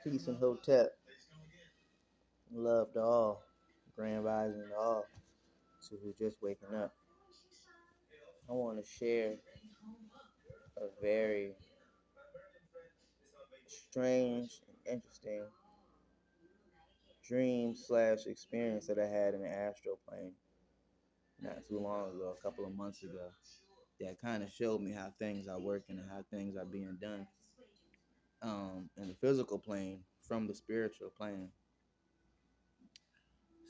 Peace and Hotep. Love to all. Grand rising to all. To who just waking up. I want to share a very strange and interesting dream slash experience that I had in the astral plane not too long ago, a couple of months ago. That kind of showed me how things are working and how things are being done in the physical plane from the spiritual plane.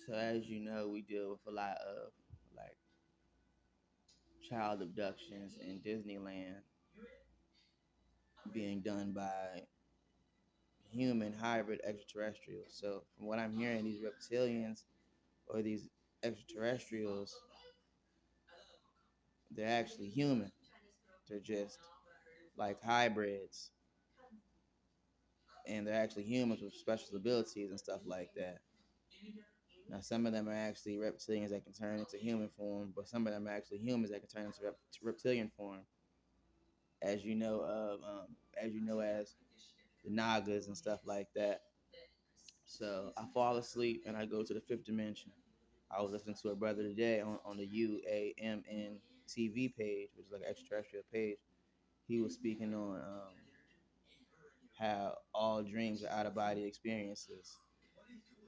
So as you know, we deal with a lot of like child abductions in Disneyland being done by human hybrid extraterrestrials. So from what I'm hearing, these reptilians or these extraterrestrials, they're actually human. They're just like hybrids, and they're actually humans with special abilities and stuff like that. Now, some of them are actually reptilians that can turn into human form, but some of them are actually humans that can turn into reptilian form, as you know as the Nagas and stuff like that. So I fall asleep and I go to the fifth dimension. I was listening to a brother today on the UAMN TV page, which is like an extraterrestrial page. He was speaking on how all dreams are out of body experiences.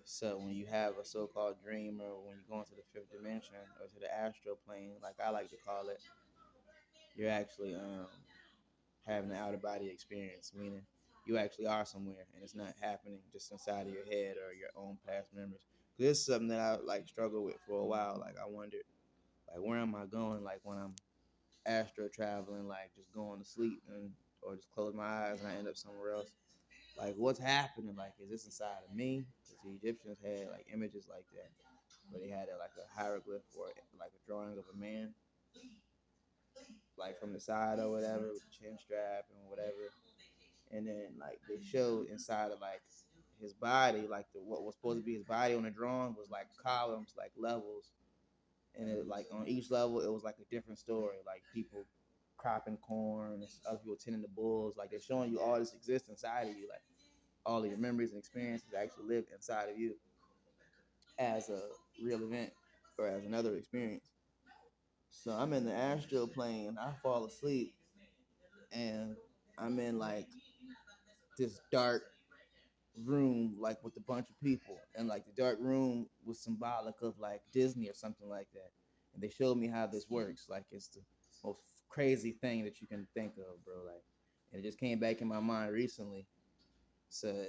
So when you have a so-called dream, or when you go into the fifth dimension or to the astral plane, like I like to call it, you're actually having an out of body experience, meaning you actually are somewhere and it's not happening just inside of your head or your own past memories. This is something that I like struggle with for a while. Like I wondered, like where am I going? Like when I'm astro traveling, like just going to sleep and or just close my eyes and I end up somewhere else. Like what's happening? Like is this inside of me? Because the Egyptians had like images like that, where they had like a hieroglyph or like a drawing of a man, like from the side or whatever, with the chin strap and whatever. And then like they showed inside of like his body, like what was supposed to be his body on the drawing was like columns, like levels, and it like on each level it was like a different story, like people cropping corn and other people tending to bulls. Like they're showing you all this exists inside of you, like all of your memories and experiences actually live inside of you as a real event or as another experience. So I'm in the astral plane, I fall asleep, and I'm in like this dark room, like with a bunch of people, and like the dark room was symbolic of like Disney or something like that. And they showed me how this works. Like it's the most crazy thing that you can think of, bro. Like, and it just came back in my mind recently. So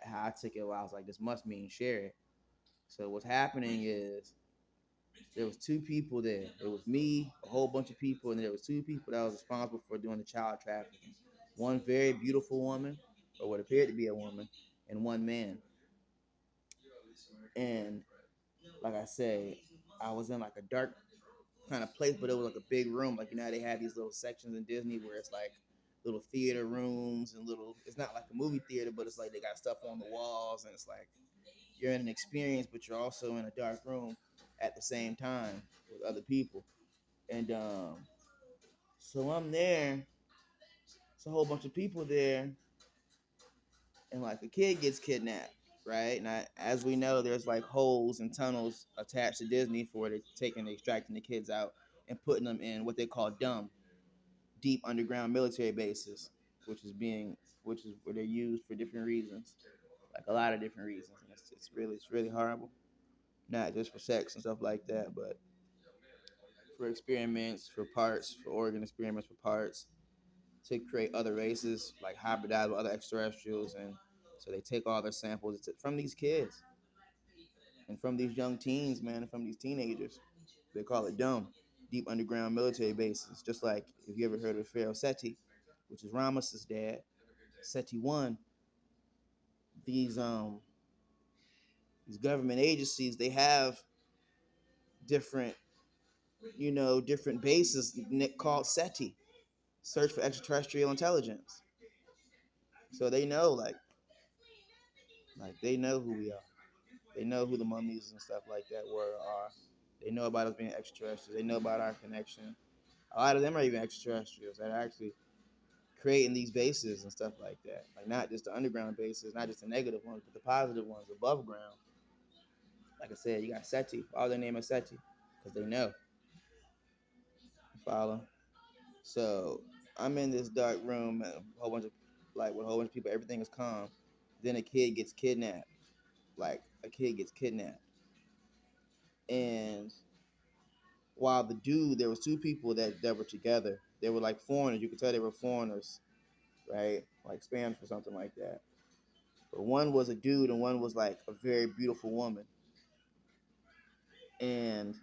how I took it, I was like, this must mean share it. So what's happening is there was two people there. It was me, a whole bunch of people, and there was two people that was responsible for doing the child trafficking. One very beautiful woman, or what appeared to be a woman, and one man. And like I say, I was in like a dark kind of place, but it was like a big room. Like you know how they have these little sections in Disney where it's like little theater rooms and little. It's not like a movie theater, but it's like they got stuff on the walls, and it's like you're in an experience, but you're also in a dark room at the same time with other people. And so I'm there. It's a whole bunch of people there, and like a kid gets kidnapped, right? And as we know, there's like holes and tunnels attached to Disney for it, taking, extracting the kids out and putting them in what they call dumb, deep underground military bases, which is where they're used for different reasons, like a lot of different reasons, and it's really horrible. Not just for sex and stuff like that, but for experiments, for parts, for organ experiments, for parts, to create other races, like hybridize with other extraterrestrials. And so they take all their samples from these kids and from these young teens, man, and from these teenagers. They call it dumb, deep underground military bases. Just like if you ever heard of Pharaoh Seti, which is Ramesses' dad, Seti one. These these government agencies, they have different different bases called SETI, Search for Extraterrestrial Intelligence. So they know like they know who we are. They know who the mummies and stuff like that were or are. They know about us being extraterrestrials. They know about our connection. A lot of them are even extraterrestrials that are actually creating these bases and stuff like that. Like not just the underground bases, not just the negative ones, but the positive ones above ground. Like I said, you got SETI. All their name is SETI because they know. Follow. So I'm in this dark room and a whole bunch of like with a whole bunch of people. Everything is calm. Then a kid gets kidnapped. Like a kid gets kidnapped, and while the dude, there was two people that were together. They were like foreigners. You could tell they were foreigners, right? Like Spanish or something like that. But one was a dude and one was like a very beautiful woman. And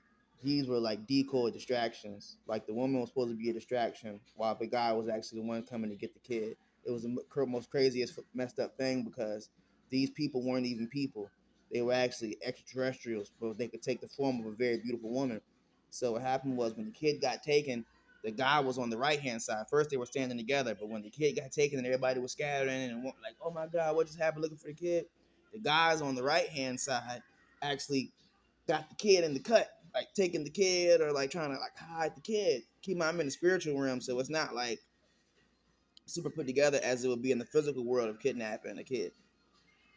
these were like decoy distractions. Like the woman was supposed to be a distraction, while the guy was actually the one coming to get the kid. It was the most craziest, messed up thing because these people weren't even people; they were actually extraterrestrials, but they could take the form of a very beautiful woman. So what happened was when the kid got taken, the guy was on the right hand side. First they were standing together, but when the kid got taken and everybody was scattering and like, "Oh my God, what just happened?" Looking for the kid, the guys on the right hand side actually got the kid in the cut, like taking the kid or like trying to like hide the kid. Keep in mind, I'm in the spiritual realm, so it's not like super put together as it would be in the physical world of kidnapping a kid,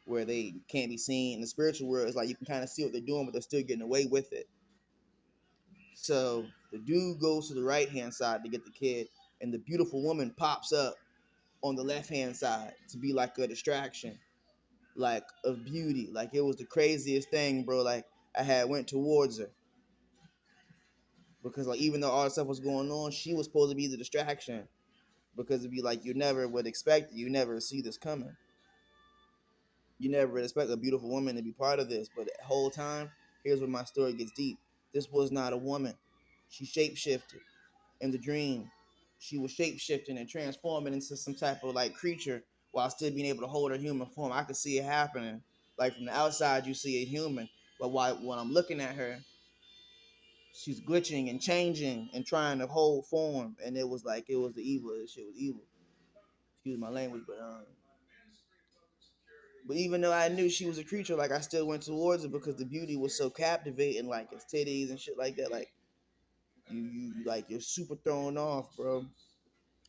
where they can't be seen. In the spiritual world, it's like you can kind of see what they're doing, but they're still getting away with it. So the dude goes to the right hand side to get the kid, and the beautiful woman pops up on the left hand side to be like a distraction, like of beauty. Like it was the craziest thing, bro. Like I had went towards her because like even though all the stuff was going on, she was supposed to be the distraction because it'd be like you never would expect it. You never see this coming. You never would expect a beautiful woman to be part of this, but the whole time, here's where my story gets deep. This was not a woman. She shapeshifted in the dream. She was shapeshifting and transforming into some type of like creature while still being able to hold her human form. I could see it happening. Like from the outside, you see a human, but when I'm looking at her, she's glitching and changing and trying to hold form, and it was like it was the evil. This shit was evil. Excuse my language, but even though I knew she was a creature, like I still went towards her because the beauty was so captivating, like its titties and shit like that. Like you like you're super thrown off, bro.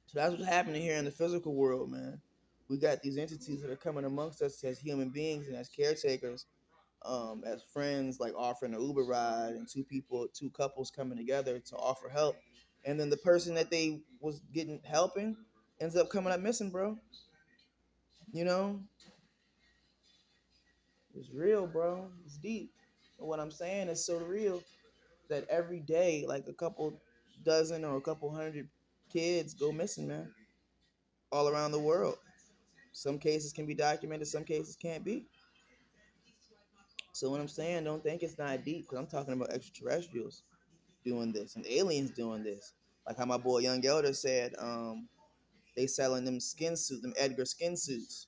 So that's what's happening here in the physical world, man. We got these entities that are coming amongst us as human beings and as caretakers, as friends, like offering an Uber ride, and two couples coming together to offer help, and then the person that they was getting helping ends up coming up missing, bro. You know, it's real, bro. It's deep. And what I'm saying is so real that every day, like a couple dozen or a couple hundred kids go missing, man, all around the world. Some cases can be documented, some cases can't be. So what I'm saying, don't think it's not deep, because I'm talking about extraterrestrials doing this and aliens doing this. Like how my boy Young Elder said, they selling them skin suits, them Edgar skin suits.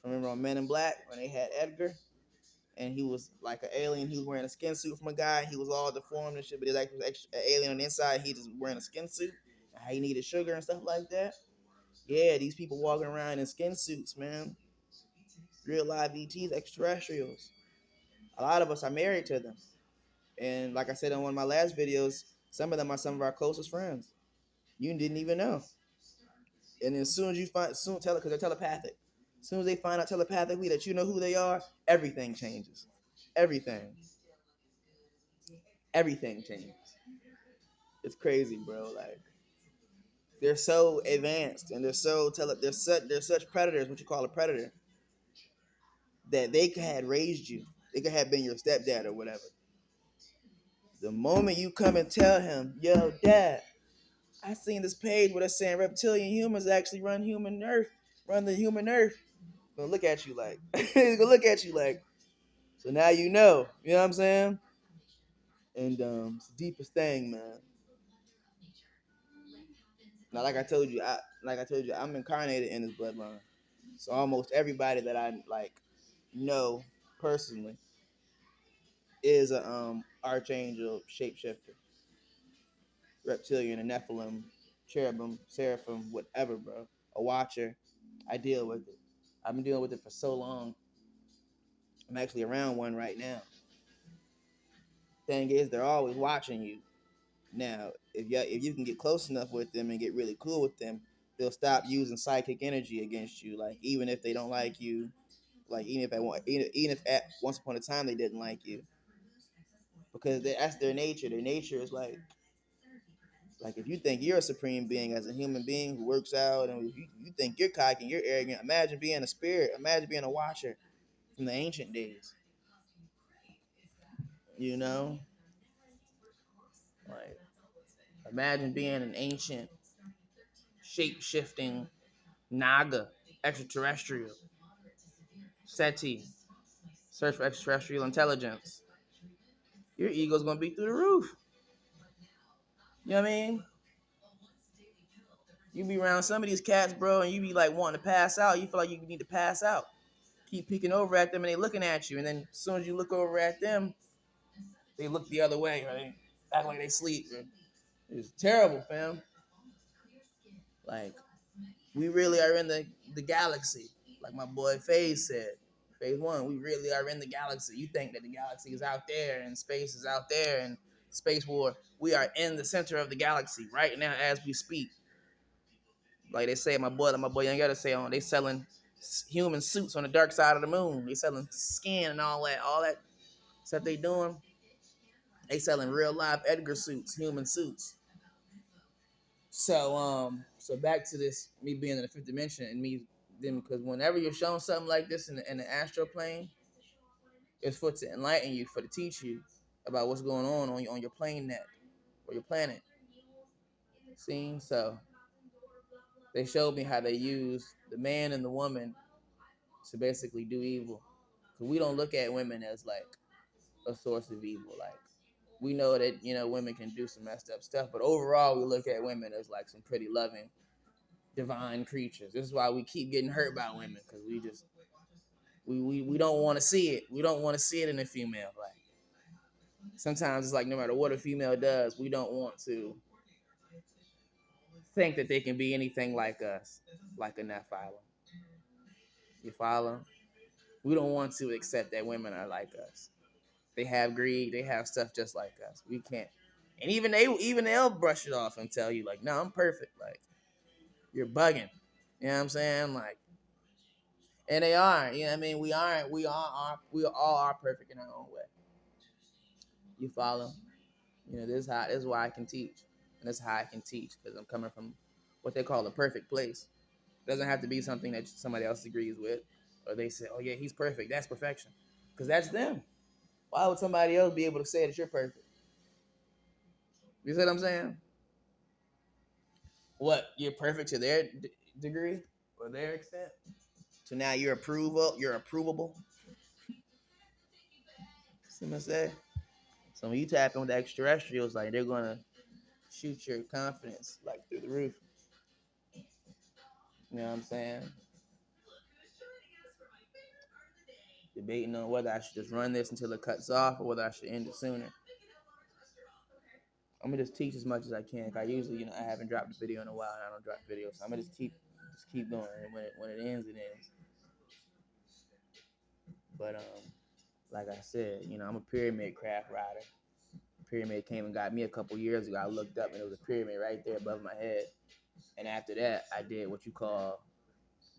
Remember on Men in Black when they had Edgar and he was like an alien, he was wearing a skin suit from a guy, he was all deformed and shit, but he was actually an alien on the inside, he just wearing a skin suit. And how he needed sugar and stuff like that. Yeah, these people walking around in skin suits, man. Real live ETs, extraterrestrials. A lot of us are married to them. And like I said in one of my last videos, some of them are some of our closest friends. You didn't even know. And as soon as you find, soon tell it because they're telepathic. As soon as they find out telepathically that you know who they are, everything changes. Everything. Everything changes. It's crazy, bro. Like they're so advanced and they're such predators, what you call a predator, that they could have raised you. They could have been your stepdad or whatever. The moment you come and tell him, yo, dad, I seen this page where they're saying reptilian humans actually run the human earth. Gonna look at you like, gonna look at you like. So now you know what I'm saying? And it's the deepest thing, man. Now, like I told you, I'm incarnated in this bloodline. So almost everybody that I like know personally is a archangel, shapeshifter, reptilian, a Nephilim, cherubim, seraphim, whatever, bro. A watcher. I deal with it. I've been dealing with it for so long. I'm actually around one right now. Thing is, they're always watching you. Now, if you can get close enough with them and get really cool with them, they'll stop using psychic energy against you. Like even if they don't like you, like even if at once upon a time they didn't like you, because that's their nature. Their nature is like if you think you're a supreme being as a human being who works out, and you think you're cocky and you're arrogant, imagine being a spirit. Imagine being a watcher from the ancient days. You know, like imagine being an ancient shape shifting Naga extraterrestrial SETI, search for extraterrestrial intelligence. Your ego's gonna be through the roof. You know what I mean? You be around some of these cats, bro, and you be like wanting to pass out. You feel like you need to pass out. Keep peeking over at them and they looking at you. And then as soon as you look over at them, they look the other way, or they act like they sleep. It's terrible, fam. Like, we really are in the galaxy. Like my boy Phase said. Phase one, we really are in the galaxy. You think that the galaxy is out there and space is out there and space war. We are in the center of the galaxy right now as we speak. Like they say, my boy Young Yoda say on, they selling human suits on the dark side of the moon. They selling skin and all that stuff they doing. They selling real live Edgar suits, human suits. So back to this, me being in the fifth dimension and me then, because whenever you're shown something like this in the astral plane, it's for to enlighten you, for to teach you about what's going on your plane net or your planet. See, so they showed me how they use the man and the woman to basically do evil. Cause we don't look at women as like a source of evil. Like we know that women can do some messed up stuff, but overall we look at women as like some pretty loving, divine creatures. This is why we keep getting hurt by women, because we don't want to see it. We don't want to see it in a female. Like sometimes it's like no matter what a female does, we don't want to think that they can be anything like us, like a Nephilim. You follow? We don't want to accept that women are like us. They have greed. They have stuff just like us. We can't. And they'll brush it off and tell you like, no, I'm perfect. Like you're bugging. You know what I'm saying? Like, and they are. You know what I mean? We all are perfect in our own way. You follow? This is why I can teach, and this is how I can teach, because I'm coming from what they call a perfect place. It doesn't have to be something that somebody else agrees with, or they say, oh yeah, he's perfect. That's perfection, because that's them. Why would somebody else be able to say that you're perfect? You see what I'm saying? What, you're perfect to their degree or their extent? So now you're approvable. See what I'm saying? So when you tap in with the extraterrestrials, like they're gonna shoot your confidence like through the roof. You know what I'm saying? Debating on whether I should just run this until it cuts off or whether I should end it sooner. I'm gonna just teach as much as I can. I usually, I haven't dropped a video in a while, and I don't drop videos, so I'm gonna just keep going. And when it ends, it ends. But like I said, I'm a pyramid craft rider. Pyramid came and got me a couple years ago. I looked up and there was a pyramid right there above my head. And after that, I did what you call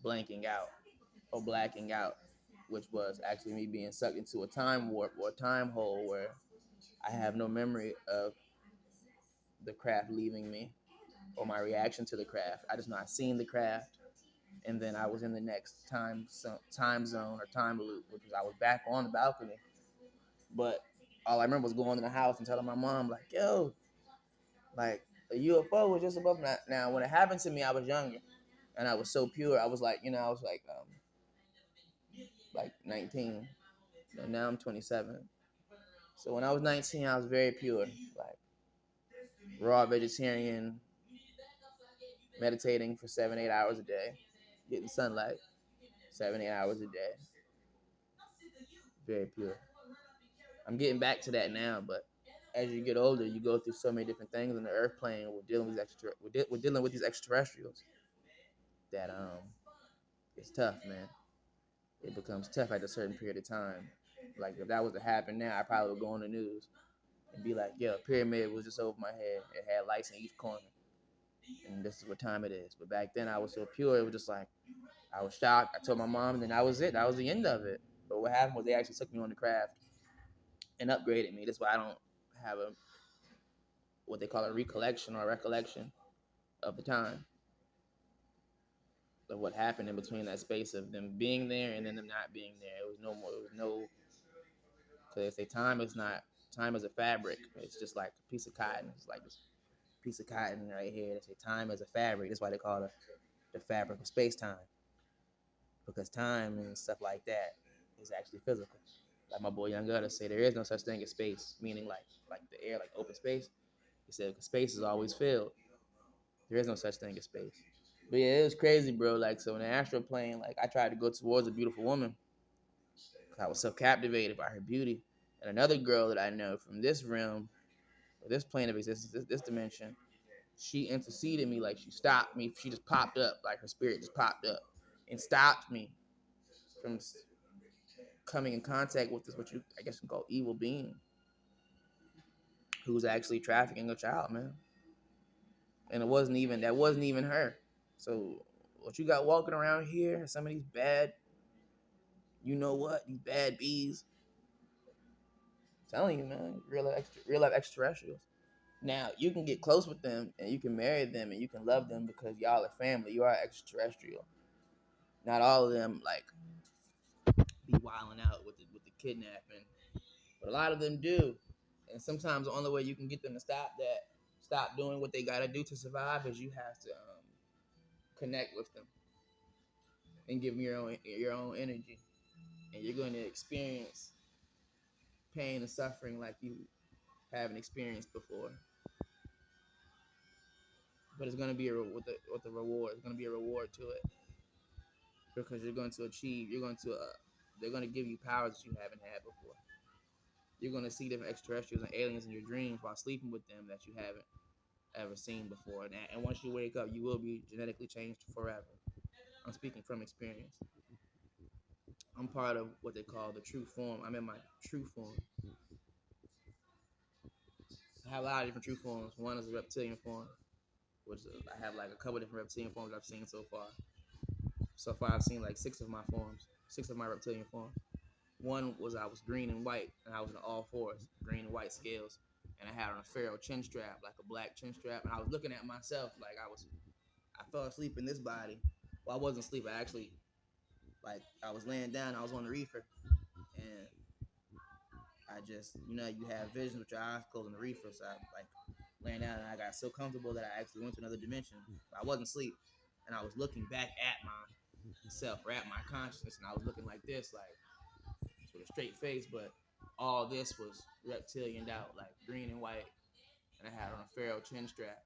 blanking out or blacking out, which was actually me being sucked into a time warp or a time hole where I have no memory of the craft leaving me or my reaction to the craft. I just know I seen the craft, and then I was in the next time zone or time loop, which was I was back on the balcony. But all I remember was going in the house and telling my mom, like, yo, like a UFO was just above me. Now, when it happened to me, I was younger, and I was so pure. I was like, I was like 19. Now I'm 27. So when I was 19, I was very pure, like raw vegetarian, meditating for 7-8 hours a day, getting sunlight 7-8 hours a day. Very pure. I'm getting back to that now, but as you get older, you go through so many different things in the earth plane. We're dealing with these extraterrestrials that it's tough, man. It becomes tough at a certain period of time. Like if that was to happen now, I probably would go on the news and be like, "Yo, pyramid was just over my head. It had lights in each corner." and this is what time it is. But back then I was so pure, it was just like I was shocked. I told my mom, and then that was it. That was the end of it. But what happened was they actually took me on the craft and upgraded me. That's why I don't have a what they call a recollection or a recollection of the time of what happened in between that space of them being there and then them not being there. It was no more. It was no. Because they say time is a fabric. It's just like a piece of cotton. It's like this piece of cotton right here. They say time is a fabric. That's why they call it the fabric of space time, because time and stuff like that is actually physical. Like my boy Young Gutter say, there is no such thing as space, meaning like the air, like open space. He said space is always filled. There is no such thing as space. But yeah, it was crazy, bro. Like, so in the astral plane, like I tried to go towards a beautiful woman. I was so captivated by her beauty. And another girl that I know from this realm, or this plane of existence, this dimension, she interceded me, like she stopped me. She just popped up, like her spirit just popped up and stopped me from coming in contact with this, what you, I guess, can call evil being, who was actually trafficking a child, man. And that wasn't even her. So what you got walking around here, some of these bad, you know what, these bad bees, I'm telling you, man, real life extraterrestrials. Now you can get close with them and you can marry them and you can love them because y'all are family. You are extraterrestrial. Not all of them like be wilding out with the kidnapping, but a lot of them do. And sometimes the only way you can get them to stop doing what they gotta do to survive, is you have to connect with them and give them your own energy, and you're going to experience pain and suffering like you haven't experienced before. But it's going to be with the reward. It's going to be a reward to it, because you're going to achieve. They're going to give you powers that you haven't had before. You're going to see different extraterrestrials and aliens in your dreams while sleeping with them that you haven't ever seen before. And once you wake up, you will be genetically changed forever. I'm speaking from experience. I'm part of what they call the true form. I'm in my true form. I have a lot of different true forms. One is a reptilian form, which I have like a couple different reptilian forms I've seen so far. So far, I've seen like six of my reptilian forms. One was I was green and white, and I was in all fours, green and white scales, and I had on a pharaoh chin strap, like a black chin strap, and I was looking at myself like I fell asleep in this body. Well, I wasn't asleep. I was laying down. I was on the reefer, and I just, you have visions with your eyes closed on the reefer. So I like laying down, and I got so comfortable that I actually went to another dimension. I wasn't asleep, and I was looking back at myself, or at my consciousness, and I was looking like this, like with a straight face, but all this was reptilianed out, like green and white, and I had on a pharaoh chin strap,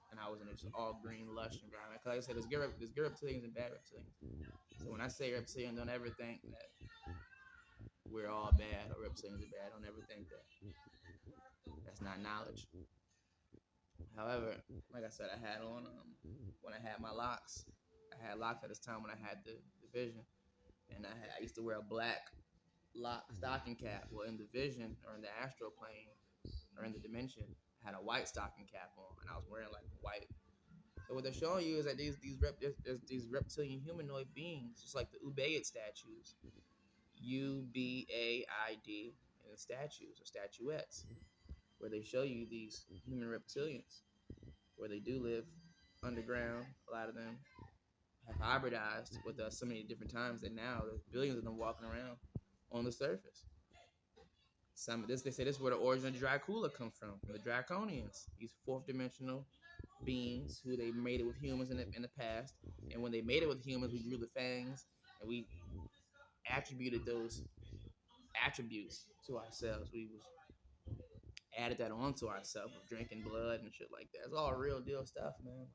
and I was in this all green, lush environment. Cause like I said, there's good reptilians and bad reptilians. So when I say reptilian, don't ever think that we're all bad or reptilians are bad. Don't ever think that. That's not knowledge. However, like I said, I had on when I had my locks. I had locks at this time when I had the vision, and I used to wear a black lock stocking cap. Well, in the vision or in the astral plane or in the dimension, I had a white stocking cap on, and I was wearing like white. So what they're showing you is that there's these reptilian humanoid beings, just like the Ubaid statues, Ubaid, and the statues or statuettes, where they show you these human reptilians, where they do live underground. A lot of them have hybridized with us so many different times that now there's billions of them walking around on the surface. Some of this, they say this is where the origin of Dracula comes from the Draconians, these fourth dimensional beings who they mated with humans in the past. And when they mated with humans, we grew the fangs and we attributed those attributes to ourselves. We was added that onto ourselves of drinking blood and shit like that. It's all real deal stuff, man.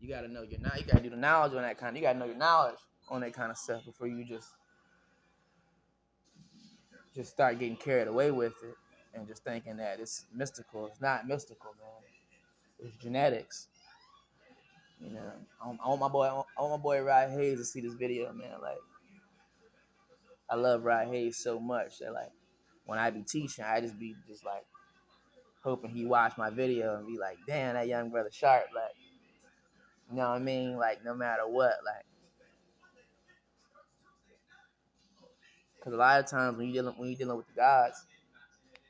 You gotta know you gotta do the knowledge on that kind. You gotta know your knowledge on that kind of stuff before you just start getting carried away with it and just thinking that it's mystical. It's not mystical, man. It's genetics. I want my boy Rod Hayes to see this video, man. Like, I love Rod Hayes so much that like when I be teaching, I just like hoping he watch my video and be like, damn, that young brother sharp. Like, You know what I mean? Like, no matter what, like, because a lot of times when you're dealing with the gods,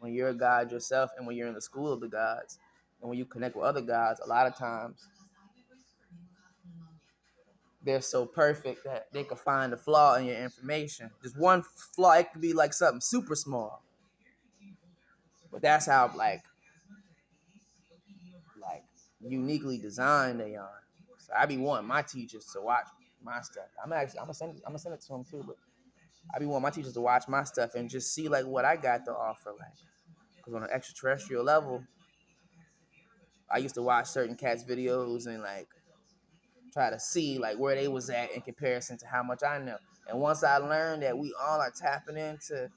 when you're a god yourself, and when you're in the school of the gods, and when you connect with other gods, a lot of times they're so perfect that they can find a flaw in your information. Just one flaw, it could be like something super small, but that's how like uniquely designed they are. So I be wanting my teachers to watch my stuff. I'm gonna send it to them too, but I be wanting my teachers to watch my stuff and just see like what I got to offer, like, because on an extraterrestrial level, I used to watch certain cats videos and like try to see like where they was at in comparison to how much I know. And once I learned that we all are tapping into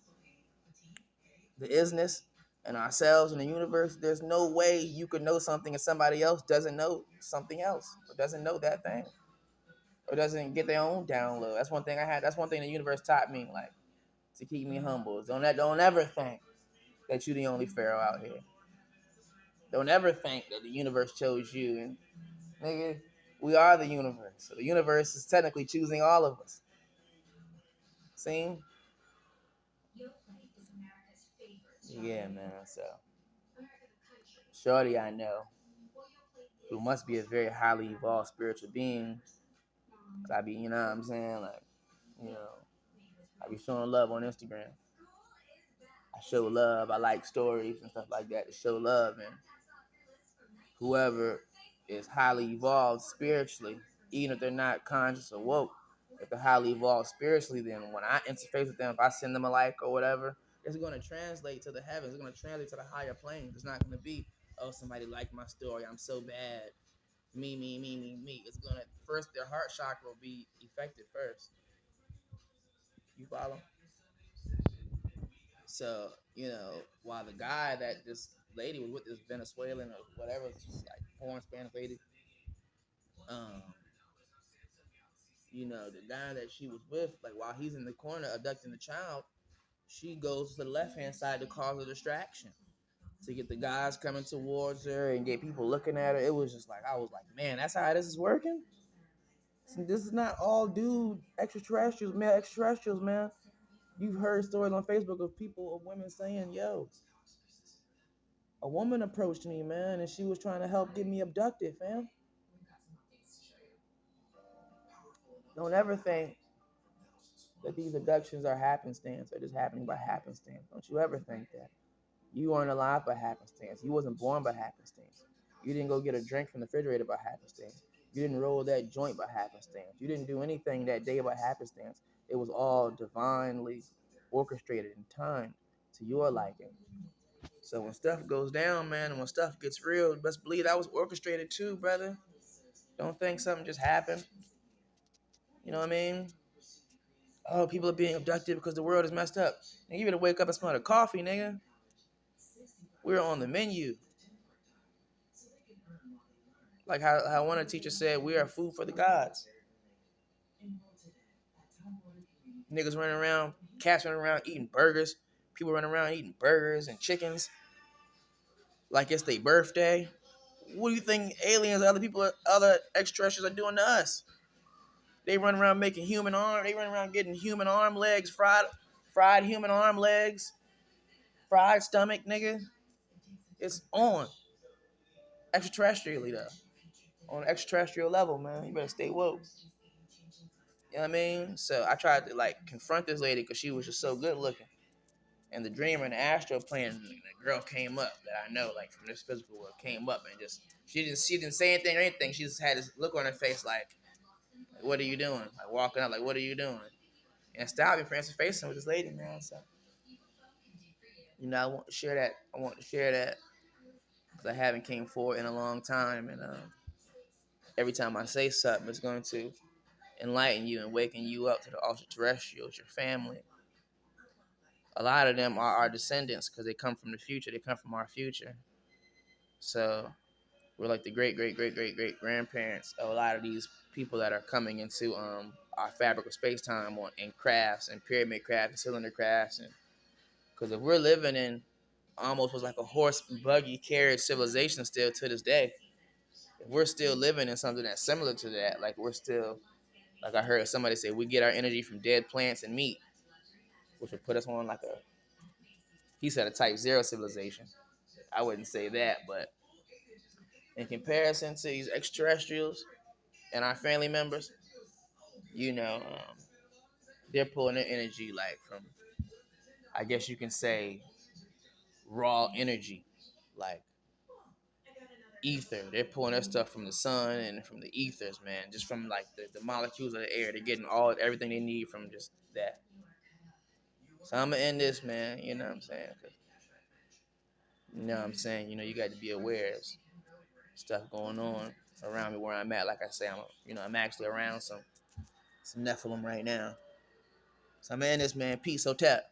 the isness and ourselves and the universe, there's no way you could know something and somebody else doesn't know something else, or doesn't know that thing, or doesn't get their own download. That's one thing I had. That's one thing the universe taught me, like, to keep me humble. Don't ever think that you're the only pharaoh out here. Don't ever think that the universe chose you. And nigga, we are the universe. So the universe is technically choosing all of us. See? Yeah, man. So, shorty, I know, who must be a very highly evolved spiritual being. I be, you know what I'm saying? Like, you know, I be showing love on Instagram. I show love. I like stories and stuff like that to show love. And whoever is highly evolved spiritually, even if they're not conscious or woke, if they're highly evolved spiritually, then when I interface with them, if I send them a like or whatever, it's going to translate to the heavens. It's going to translate to the higher planes. It's not going to be, oh, somebody liked my story, I'm so bad. Me. It's going to, first, their heart chakra will be affected first. You follow? So, you know, while the guy that this lady was with, this Venezuelan or whatever, like foreign Spanish lady, um, you know, the guy that she was with, like while he's in the corner abducting the child, she goes to the left hand side to cause a distraction, to get the guys coming towards her and get people looking at her. It was just like, I was like, man, that's how this is working. This is not all dude extraterrestrials, male extraterrestrials, man. You've heard stories on Facebook of people, of women saying, yo, a woman approached me, man, and she was trying to help get me abducted, fam. Don't ever think that these abductions are happenstance or just happening by happenstance. Don't you ever think that. You weren't alive by happenstance. You wasn't born by happenstance. You didn't go get a drink from the refrigerator by happenstance. You didn't roll that joint by happenstance. You didn't do anything that day by happenstance. It was all divinely orchestrated and timed to your liking. So when stuff goes down, man, and when stuff gets real, best believe that was orchestrated too, brother. Don't think something just happened. You know what I mean? Oh, people are being abducted because the world is messed up. And you better wake up and smell the coffee, nigga. We're on the menu. Like how one of the teachers said, we are food for the gods. Niggas running around, cats running around eating burgers. People running around eating burgers and chickens like it's their birthday. What do you think aliens, other people, other extraterrestrials are doing to us? They run around making human arm. They run around getting human arm legs, fried human arm legs, fried stomach, nigga. It's on extraterrestrially though. On an extraterrestrial level, man. You better stay woke. You know what I mean? So I tried to like confront this lady because she was just so good looking. And the dreamer and the astral plane, the girl came up that I know, like from this physical world, came up and just she didn't say anything or anything. She just had this look on her face like what are you doing? Like walking up, like what are you doing? And stopped me for instance facing with this lady, man. So you know, I want to share that. I want to share that because I haven't came forward in a long time, and every time I say something, it's going to enlighten you and waking you up to the ultra-terrestrials, your family. A lot of them are our descendants because they come from the future. They come from our future. So we're like the great grandparents of a lot of these people that are coming into our fabric of space-time in crafts and pyramid crafts and cylinder crafts. And because if we're living in almost was like a horse and buggy carriage civilization still to this day, we're still living in something that's similar to that. Like we're still, like I heard somebody say, we get our energy from dead plants and meat, which would put us on like a, he said a type zero civilization. I wouldn't say that, but in comparison to these extraterrestrials and our family members, you know, they're pulling their energy like from, I guess you can say, raw energy, like ether. They're pulling their stuff from the sun and from the ethers, man. Just from like the molecules of the air. They're getting everything they need from just that. So I'm gonna end this, man. You know what I'm saying? 'Cause, you know what I'm saying? You know, you got to be aware of stuff going on around me where I'm at. Like I say, I'm actually around some Nephilim right now. So I'm gonna end this, man. Peace, Hotep.